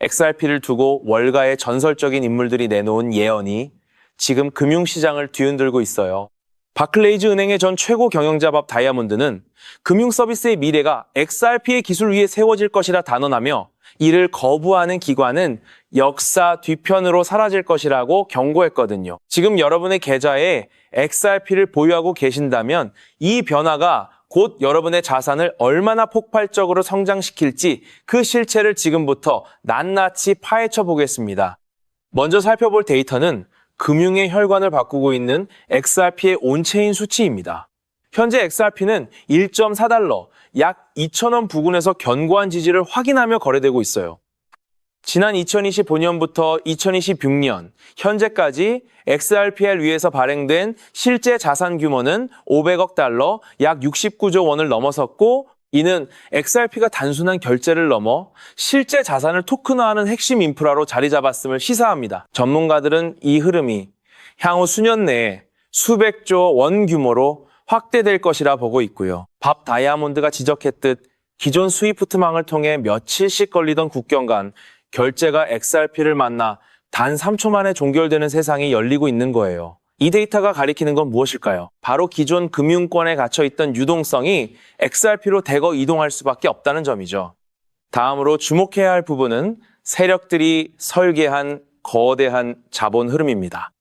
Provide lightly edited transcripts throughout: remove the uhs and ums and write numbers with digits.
XRP를 두고 월가의 전설적인 인물들이 내놓은 예언이 지금 금융시장을 뒤흔들고 있어요. 바클레이즈 은행의 전 최고 경영자 밥 다이아몬드는 금융 서비스의 미래가 XRP의 기술 위에 세워질 것이라 단언하며 이를 거부하는 기관은 역사 뒤편으로 사라질 것이라고 경고했거든요. 지금 여러분의 계좌에 XRP를 보유하고 계신다면 이 변화가 곧 여러분의 자산을 얼마나 폭발적으로 성장시킬지 그 실체를 지금부터 낱낱이 파헤쳐 보겠습니다. 먼저 살펴볼 데이터는 금융의 혈관을 바꾸고 있는 XRP의 온체인 수치입니다. 현재 XRP는 1.4달러, 약 2,000원 부근에서 견고한 지지를 확인하며 거래되고 있어요. 지난 2025년부터 2026년 현재까지 XRP를 위해서 발행된 실제 자산 규모는 500억 달러, 약 69조 원을 넘어섰고 이는 XRP가 단순한 결제를 넘어 실제 자산을 토큰화하는 핵심 인프라로 자리 잡았음을 시사합니다. 전문가들은 이 흐름이 향후 수년 내에 수백조 원 규모로 확대될 것이라 보고 있고요. 밥 다이아몬드가 지적했듯 기존 스위프트망을 통해 며칠씩 걸리던 국경 간 결제가 XRP를 만나 단 3초 만에 종결되는 세상이 열리고 있는 거예요. 이 데이터가 가리키는 건 무엇일까요? 바로 기존 금융권에 갇혀있던 유동성이 XRP로 대거 이동할 수밖에 없다는 점이죠. 다음으로 주목해야 할 부분은 세력들이 설계한 거대한 자본 흐름입니다.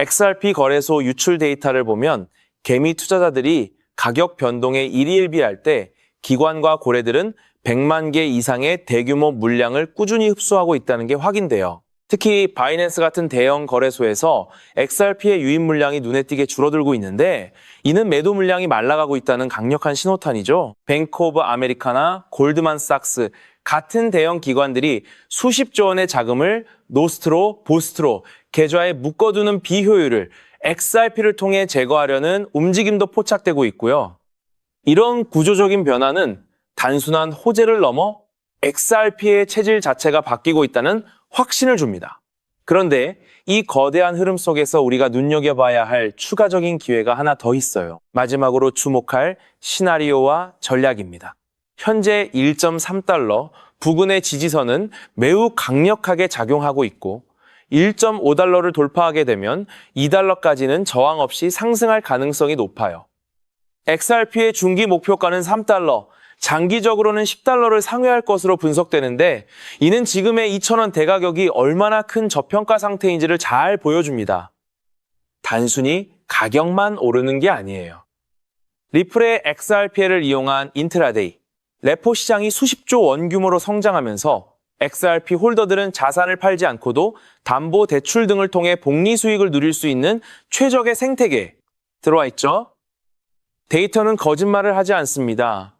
XRP 거래소 유출 데이터를 보면 개미 투자자들이 가격 변동에 일희일비할 때 기관과 고래들은 100만 개 이상의 대규모 물량을 꾸준히 흡수하고 있다는 게 확인돼요. 특히 바이낸스 같은 대형 거래소에서 XRP의 유입 물량이 눈에 띄게 줄어들고 있는데 이는 매도 물량이 말라가고 있다는 강력한 신호탄이죠. 뱅크 오브 아메리카나 골드만삭스 같은 대형 기관들이 수십조 원의 자금을 노스트로, 보스트로 계좌에 묶어두는 비효율을 XRP를 통해 제거하려는 움직임도 포착되고 있고요. 이런 구조적인 변화는 단순한 호재를 넘어 XRP의 체질 자체가 바뀌고 있다는 확신을 줍니다. 그런데 이 거대한 흐름 속에서 우리가 눈여겨봐야 할 추가적인 기회가 하나 더 있어요. 마지막으로 주목할 시나리오와 전략입니다. 현재 1.3달러 부근의 지지선은 매우 강력하게 작용하고 있고 1.5달러를 돌파하게 되면 2달러까지는 저항 없이 상승할 가능성이 높아요. XRP의 중기 목표가는 3달러, 장기적으로는 10달러를 상회할 것으로 분석되는데 이는 지금의 2,000원 대가격이 얼마나 큰 저평가 상태인지를 잘 보여줍니다. 단순히 가격만 오르는 게 아니에요. 리플의 XRP를 이용한 인트라데이, 레포 시장이 수십조 원 규모로 성장하면서 XRP 홀더들은 자산을 팔지 않고도 담보 대출 등을 통해 복리 수익을 누릴 수 있는 최적의 생태계에 들어와 있죠. 데이터는 거짓말을 하지 않습니다.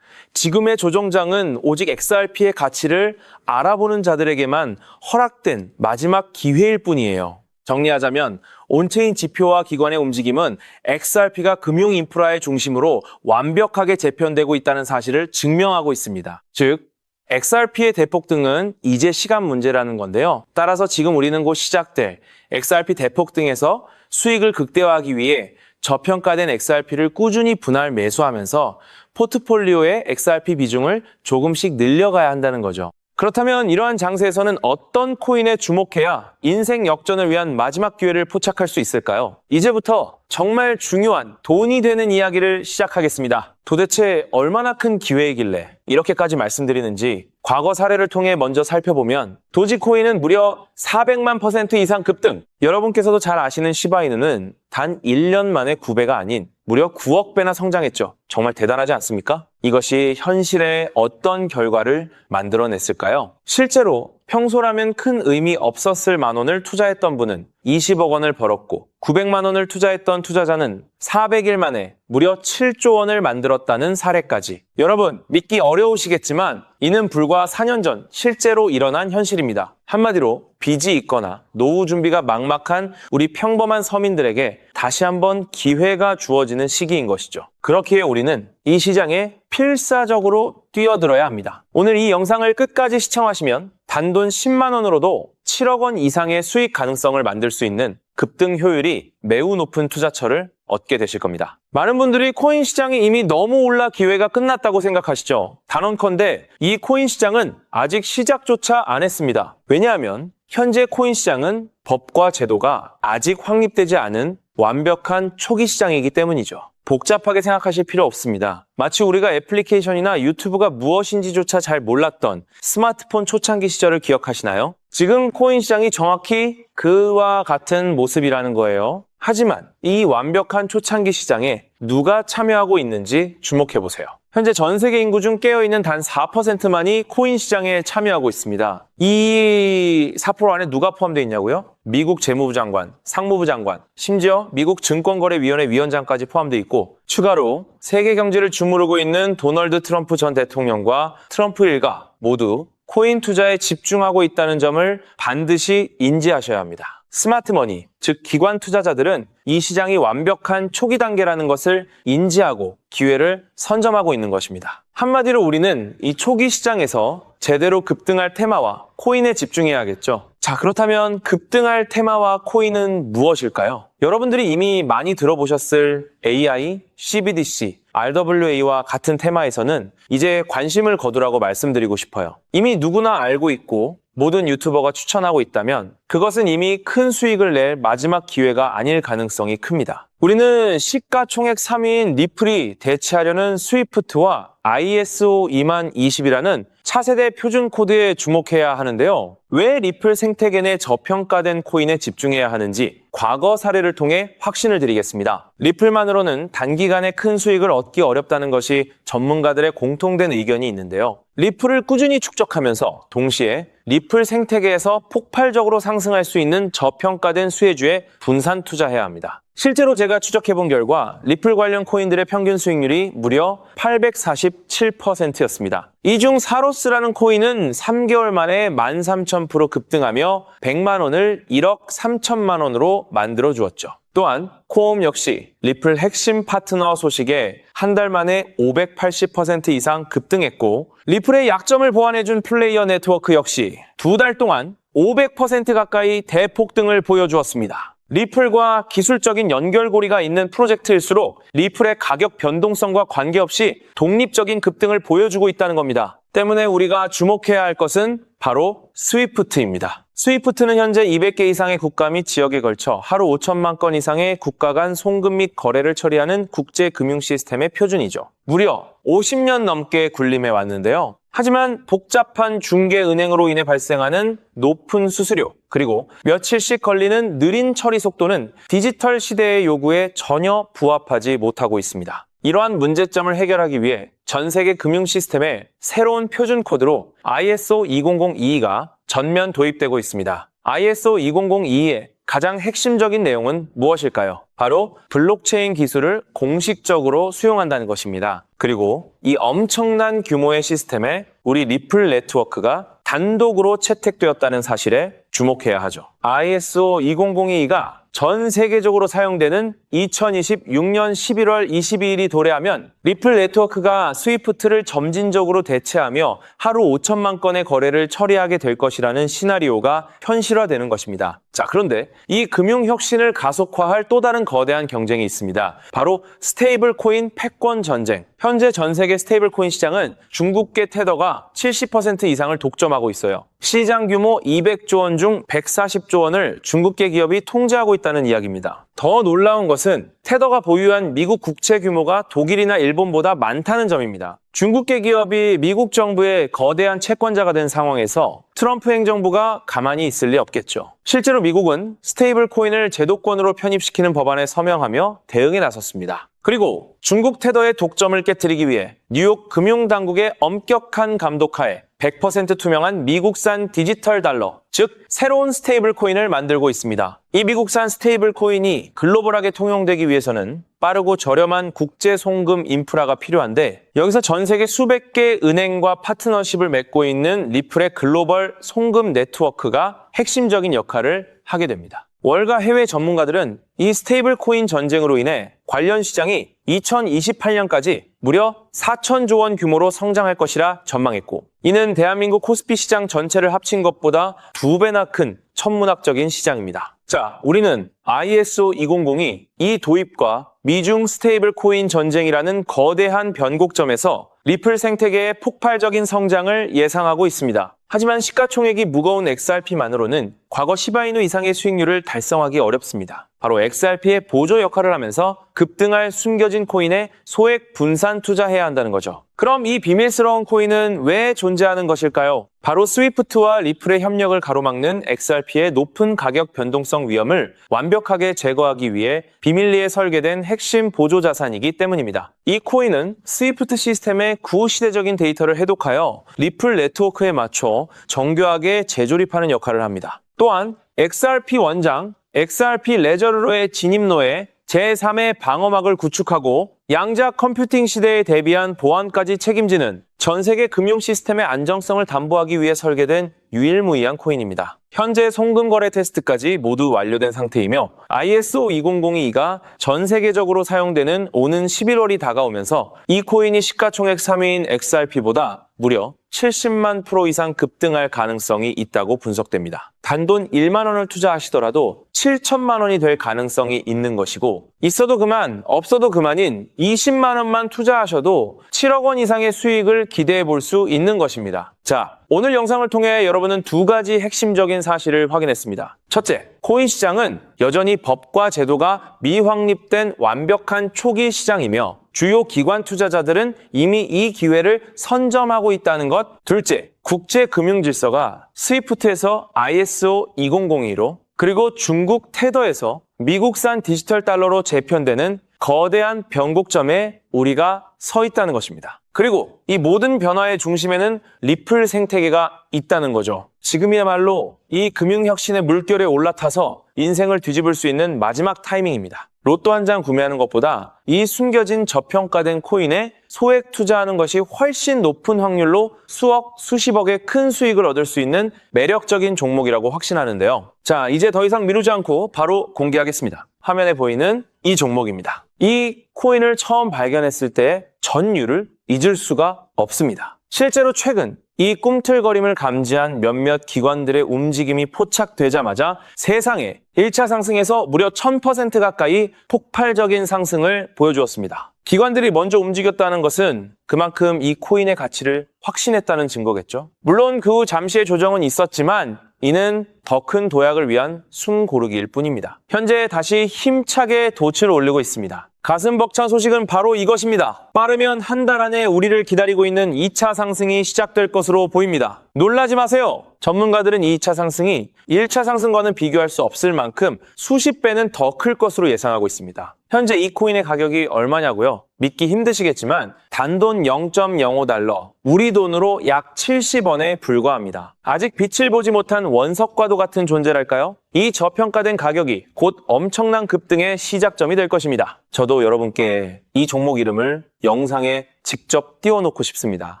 지금의 조정장은 오직 XRP의 가치를 알아보는 자들에게만 허락된 마지막 기회일 뿐이에요. 정리하자면 온체인 지표와 기관의 움직임은 XRP가 금융 인프라의 중심으로 완벽하게 재편되고 있다는 사실을 증명하고 있습니다. 즉, XRP의 대폭등은 이제 시간 문제라는 건데요. 따라서 지금 우리는 곧 시작될 XRP 대폭등에서 수익을 극대화하기 위해 저평가된 XRP를 꾸준히 분할 매수하면서 포트폴리오의 XRP 비중을 조금씩 늘려가야 한다는 거죠. 그렇다면 이러한 장세에서는 어떤 코인에 주목해야 인생 역전을 위한 마지막 기회를 포착할 수 있을까요? 이제부터 정말 중요한 돈이 되는 이야기를 시작하겠습니다. 도대체 얼마나 큰 기회이길래 이렇게까지 말씀드리는지 과거 사례를 통해 먼저 살펴보면 도지코인은 무려 400만% 이상 급등! 여러분께서도 잘 아시는 시바이누는 단 1년 만에 9배가 아닌 무려 9억 배나 성장했죠. 정말 대단하지 않습니까? 이것이 현실에 어떤 결과를 만들어냈을까요? 실제로 평소라면 큰 의미 없었을 만 원을 투자했던 분은 20억 원을 벌었고 900만 원을 투자했던 투자자는 400일 만에 무려 7조 원을 만들었다는 사례까지. 여러분, 믿기 어려우시겠지만 이는 불과 4년 전 실제로 일어난 현실입니다. 한마디로 빚이 있거나 노후 준비가 막막한 우리 평범한 서민들에게 다시 한번 기회가 주어지는 시기인 것이죠. 그렇기에 우리는 이 시장에 필사적으로 뛰어들어야 합니다. 오늘 이 영상을 끝까지 시청하시면 단돈 10만 원으로도 7억 원 이상의 수익 가능성을 만들 수 있는 급등 효율이 매우 높은 투자처를 얻게 되실 겁니다. 많은 분들이 코인 시장이 이미 너무 올라 기회가 끝났다고 생각하시죠? 단언컨대 이 코인 시장은 아직 시작조차 안 했습니다. 왜냐하면 현재 코인 시장은 법과 제도가 아직 확립되지 않은 완벽한 초기 시장이기 때문이죠. 복잡하게 생각하실 필요 없습니다. 마치 우리가 애플리케이션이나 유튜브가 무엇인지조차 잘 몰랐던 스마트폰 초창기 시절을 기억하시나요? 지금 코인 시장이 정확히 그와 같은 모습이라는 거예요. 하지만 이 완벽한 초창기 시장에 누가 참여하고 있는지 주목해보세요. 현재 전 세계 인구 중 깨어있는 단 4%만이 코인 시장에 참여하고 있습니다. 이 4% 안에 누가 포함되어 있냐고요? 미국 재무부 장관, 상무부 장관, 심지어 미국 증권거래위원회 위원장까지 포함되어 있고 추가로 세계 경제를 주무르고 있는 도널드 트럼프 전 대통령과 트럼프 일가 모두 코인 투자에 집중하고 있다는 점을 반드시 인지하셔야 합니다. 스마트머니, 즉 기관 투자자들은 이 시장이 완벽한 초기 단계라는 것을 인지하고 기회를 선점하고 있는 것입니다. 한마디로 우리는 이 초기 시장에서 제대로 급등할 테마와 코인에 집중해야겠죠. 자, 그렇다면 급등할 테마와 코인은 무엇일까요? 여러분들이 이미 많이 들어보셨을 AI, CBDC, RWA와 같은 테마에서는 이제 관심을 거두라고 말씀드리고 싶어요. 이미 누구나 알고 있고 모든 유튜버가 추천하고 있다면 그것은 이미 큰 수익을 낼 마지막 기회가 아닐 가능성이 큽니다. 우리는 시가총액 3위인 리플이 대체하려는 스위프트와 ISO 20020이라는 차세대 표준 코드에 주목해야 하는데요. 왜 리플 생태계 내 저평가된 코인에 집중해야 하는지 과거 사례를 통해 확신을 드리겠습니다. 리플만으로는 단기간에 큰 수익을 얻기 어렵다는 것이 전문가들의 공통된 의견이 있는데요. 리플을 꾸준히 축적하면서 동시에 리플 생태계에서 폭발적으로 상승할 수 있는 저평가된 수혜주에 분산 투자해야 합니다. 실제로 제가 추적해본 결과 리플 관련 코인들의 평균 수익률이 무려 847%였습니다. 이 중 사로스라는 코인은 3개월 만에 13,000% 급등하며 100만 원을 1억 3천만 원으로 만들어 주었죠. 또한 코옴 역시 리플 핵심 파트너 소식에 한 달 만에 580% 이상 급등했고 리플의 약점을 보완해준 플레이어 네트워크 역시 두 달 동안 500% 가까이 대폭등을 보여주었습니다. 리플과 기술적인 연결고리가 있는 프로젝트일수록 리플의 가격 변동성과 관계없이 독립적인 급등을 보여주고 있다는 겁니다. 때문에 우리가 주목해야 할 것은 바로 스위프트입니다. 스위프트는 현재 200개 이상의 국가 및 지역에 걸쳐 하루 5천만 건 이상의 국가 간 송금 및 거래를 처리하는 국제 금융 시스템의 표준이죠. 무려 50년 넘게 군림해 왔는데요. 하지만 복잡한 중개은행으로 인해 발생하는 높은 수수료, 그리고 며칠씩 걸리는 느린 처리 속도는 디지털 시대의 요구에 전혀 부합하지 못하고 있습니다. 이러한 문제점을 해결하기 위해 전 세계 금융 시스템에 새로운 표준 코드로 ISO 20022가 전면 도입되고 있습니다. ISO 20022의 가장 핵심적인 내용은 무엇일까요? 바로 블록체인 기술을 공식적으로 수용한다는 것입니다. 그리고 이 엄청난 규모의 시스템에 우리 리플 네트워크가 단독으로 채택되었다는 사실에 주목해야 하죠. ISO 20022가 전 세계적으로 사용되는 2026년 11월 22일이 도래하면 리플 네트워크가 스위프트를 점진적으로 대체하며 하루 5천만 건의 거래를 처리하게 될 것이라는 시나리오가 현실화되는 것입니다. 자, 그런데 이 금융 혁신을 가속화할 또 다른 거대한 경쟁이 있습니다. 바로 스테이블 코인 패권 전쟁. 현재 전 세계 스테이블 코인 시장은 중국계 테더가 70% 이상을 독점하고 있어요. 시장 규모 200조 원 중 140조 원을 중국계 기업이 통제하고 있다는 이야기입니다. 더 놀라운 것은 테더가 보유한 미국 국채 규모가 독일이나 일본보다 많다는 점입니다. 중국계 기업이 미국 정부의 거대한 채권자가 된 상황에서 트럼프 행정부가 가만히 있을 리 없겠죠. 실제로 미국은 스테이블 코인을 제도권으로 편입시키는 법안에 서명하며 대응에 나섰습니다. 그리고 중국 테더의 독점을 깨트리기 위해 뉴욕 금융당국의 엄격한 감독하에 100% 투명한 미국산 디지털 달러, 즉 새로운 스테이블 코인을 만들고 있습니다. 이 미국산 스테이블 코인이 글로벌하게 통용되기 위해서는 빠르고 저렴한 국제 송금 인프라가 필요한데 여기서 전 세계 수백 개 은행과 파트너십을 맺고 있는 리플의 글로벌 송금 네트워크가 핵심적인 역할을 하게 됩니다. 월가 해외 전문가들은 이 스테이블 코인 전쟁으로 인해 관련 시장이 2028년까지 무려 4천조 원 규모로 성장할 것이라 전망했고 이는 대한민국 코스피 시장 전체를 합친 것보다 2배나 큰 천문학적인 시장입니다. 자, 우리는 ISO 2002 이 도입과 미중 스테이블 코인 전쟁이라는 거대한 변곡점에서 리플 생태계의 폭발적인 성장을 예상하고 있습니다. 하지만 시가총액이 무거운 XRP만으로는 과거 시바이누 이상의 수익률을 달성하기 어렵습니다. 바로 XRP의 보조 역할을 하면서 급등할 숨겨진 코인에 소액 분산 투자해야 한다는 거죠. 그럼 이 비밀스러운 코인은 왜 존재하는 것일까요? 바로 스위프트와 리플의 협력을 가로막는 XRP의 높은 가격 변동성 위험을 완벽하게 제거하기 위해 비밀리에 설계된 핵심 보조 자산이기 때문입니다. 이 코인은 스위프트 시스템의 구시대적인 데이터를 해독하여 리플 네트워크에 맞춰 정교하게 재조립하는 역할을 합니다. 또한 XRP 원장, XRP 레저러의 진입로에 제3의 방어막을 구축하고 양자 컴퓨팅 시대에 대비한 보안까지 책임지는 전 세계 금융 시스템의 안정성을 담보하기 위해 설계된 유일무이한 코인입니다. 현재 송금거래 테스트까지 모두 완료된 상태이며 ISO 2002가 전 세계적으로 사용되는 오는 11월이 다가오면서 이 코인이 시가총액 3위인 XRP보다 무려 70만 프로 이상 급등할 가능성이 있다고 분석됩니다. 단돈 1만 원을 투자하시더라도 7천만 원이 될 가능성이 있는 것이고 있어도 그만, 없어도 그만인 20만 원만 투자하셔도 7억 원 이상의 수익을 기대해 볼 수 있는 것입니다. 자, 오늘 영상을 통해 여러분은 두 가지 핵심적인 사실을 확인했습니다. 첫째, 코인 시장은 여전히 법과 제도가 미확립된 완벽한 초기 시장이며 주요 기관 투자자들은 이미 이 기회를 선점하고 있다는 것. 둘째, 국제 금융 질서가 스위프트에서 ISO 2002로 그리고 중국 테더에서 미국산 디지털 달러로 재편되는 거대한 변곡점에 우리가 서 있다는 것입니다. 그리고 이 모든 변화의 중심에는 리플 생태계가 있다는 거죠. 지금이야말로 이 금융혁신의 물결에 올라타서 인생을 뒤집을 수 있는 마지막 타이밍입니다. 로또 한 장 구매하는 것보다 이 숨겨진 저평가된 코인에 소액 투자하는 것이 훨씬 높은 확률로 수억, 수십억의 큰 수익을 얻을 수 있는 매력적인 종목이라고 확신하는데요. 자, 이제 더 이상 미루지 않고 바로 공개하겠습니다. 화면에 보이는 이 종목입니다. 이 코인을 처음 발견했을 때 전율을 잊을 수가 없습니다. 실제로 최근 이 꿈틀거림을 감지한 몇몇 기관들의 움직임이 포착되자마자 세상에 1차 상승에서 무려 1000% 가까이 폭발적인 상승을 보여주었습니다. 기관들이 먼저 움직였다는 것은 그만큼 이 코인의 가치를 확신했다는 증거겠죠. 물론 그 후 잠시의 조정은 있었지만 이는 더 큰 도약을 위한 숨고르기일 뿐입니다. 현재 다시 힘차게 돛을 올리고 있습니다. 가슴 벅찬 소식은 바로 이것입니다. 빠르면 한 달 안에 우리를 기다리고 있는 2차 상승이 시작될 것으로 보입니다. 놀라지 마세요. 전문가들은 2차 상승이 1차 상승과는 비교할 수 없을 만큼 수십 배는 더 클 것으로 예상하고 있습니다. 현재 이 코인의 가격이 얼마냐고요? 믿기 힘드시겠지만 단돈 0.05달러, 우리 돈으로 약 70원에 불과합니다. 아직 빛을 보지 못한 원석과도 같은 존재랄까요? 이 저평가된 가격이 곧 엄청난 급등의 시작점이 될 것입니다. 저도 여러분께 이 종목 이름을 영상에 직접 띄워놓고 싶습니다.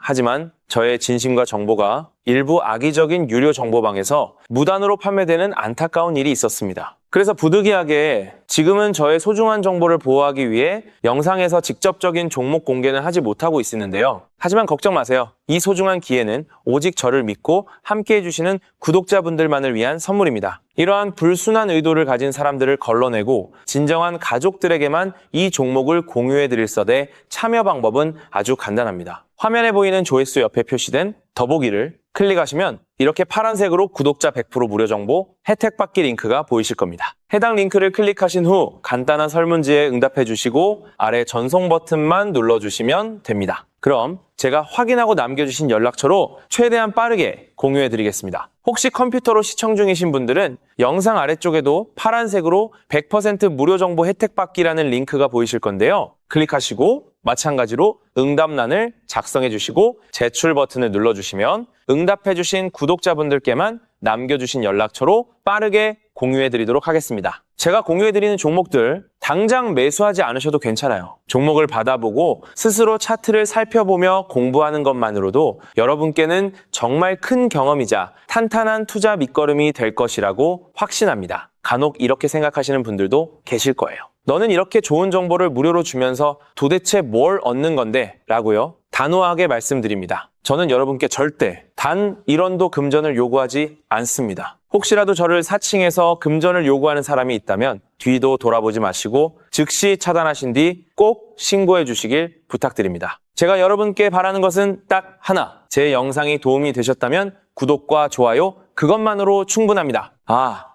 하지만 저의 진심과 정보가 일부 악의적인 유료 정보방에서 무단으로 판매되는 안타까운 일이 있었습니다. 그래서 부득이하게 지금은 저의 소중한 정보를 보호하기 위해 영상에서 직접적인 종목 공개는 하지 못하고 있었는데요. 하지만 걱정 마세요. 이 소중한 기회는 오직 저를 믿고 함께 해주시는 구독자분들만을 위한 선물입니다. 이러한 불순한 의도를 가진 사람들을 걸러내고 진정한 가족들에게만 이 종목을 공유해드릴 서대 참여 방법은 아주 간단합니다. 화면에 보이는 조회수 옆에 표시된 더보기를 클릭하시면 이렇게 파란색으로 구독자 100% 무료 정보 혜택 받기 링크가 보이실 겁니다. 해당 링크를 클릭하신 후 간단한 설문지에 응답해 주시고 아래 전송 버튼만 눌러주시면 됩니다. 그럼 제가 확인하고 남겨주신 연락처로 최대한 빠르게 공유해 드리겠습니다. 혹시 컴퓨터로 시청 중이신 분들은 영상 아래쪽에도 파란색으로 100% 무료 정보 혜택 받기라는 링크가 보이실 건데요. 클릭하시고 마찬가지로 응답란을 작성해 주시고 제출 버튼을 눌러주시면 응답해 주신 구독자분들께만 남겨주신 연락처로 빠르게 공유해 드리도록 하겠습니다. 제가 공유해 드리는 종목들 당장 매수하지 않으셔도 괜찮아요. 종목을 받아보고 스스로 차트를 살펴보며 공부하는 것만으로도 여러분께는 정말 큰 경험이자 탄탄한 투자 밑거름이 될 것이라고 확신합니다. 간혹 이렇게 생각하시는 분들도 계실 거예요. 너는 이렇게 좋은 정보를 무료로 주면서 도대체 뭘 얻는 건데? 라고요. 단호하게 말씀드립니다. 저는 여러분께 절대 단 1원도 금전을 요구하지 않습니다. 혹시라도 저를 사칭해서 금전을 요구하는 사람이 있다면 뒤도 돌아보지 마시고 즉시 차단하신 뒤 꼭 신고해 주시길 부탁드립니다. 제가 여러분께 바라는 것은 딱 하나. 제 영상이 도움이 되셨다면 구독과 좋아요 그것만으로 충분합니다.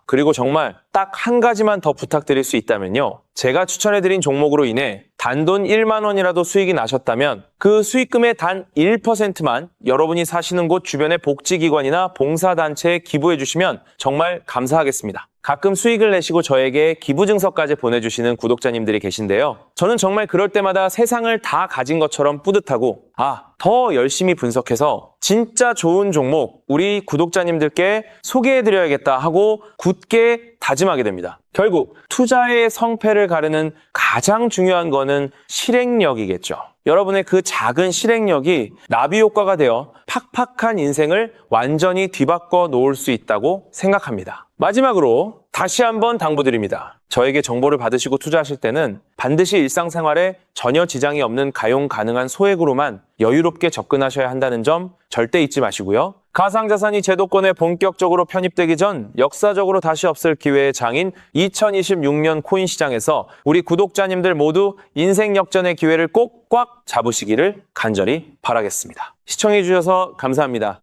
그리고 정말 딱 한 가지만 더 부탁드릴 수 있다면요. 제가 추천해드린 종목으로 인해 단돈 1만 원이라도 수익이 나셨다면 그 수익금의 단 1%만 여러분이 사시는 곳 주변의 복지기관이나 봉사단체에 기부해 주시면 정말 감사하겠습니다. 가끔 수익을 내시고 저에게 기부증서까지 보내주시는 구독자님들이 계신데요. 저는 정말 그럴 때마다 세상을 다 가진 것처럼 뿌듯하고 더 열심히 분석해서 진짜 좋은 종목 우리 구독자님들께 소개해드려야겠다 하고 굳게 다짐하게 됩니다. 결국 투자의 성패를 가르는 가장 중요한 거는 실행력이겠죠. 여러분의 그 작은 실행력이 나비 효과가 되어 팍팍한 인생을 완전히 뒤바꿔 놓을 수 있다고 생각합니다. 마지막으로 다시 한번 당부드립니다. 저에게 정보를 받으시고 투자하실 때는 반드시 일상생활에 전혀 지장이 없는 가용 가능한 소액으로만 여유롭게 접근하셔야 한다는 점 절대 잊지 마시고요. 가상자산이 제도권에 본격적으로 편입되기 전 역사적으로 다시 없을 기회의 장인 2026년 코인 시장에서 우리 구독자님들 모두 인생 역전의 기회를 꼭 꽉 잡으시기를 간절히 바라겠습니다. 시청해주셔서 감사합니다.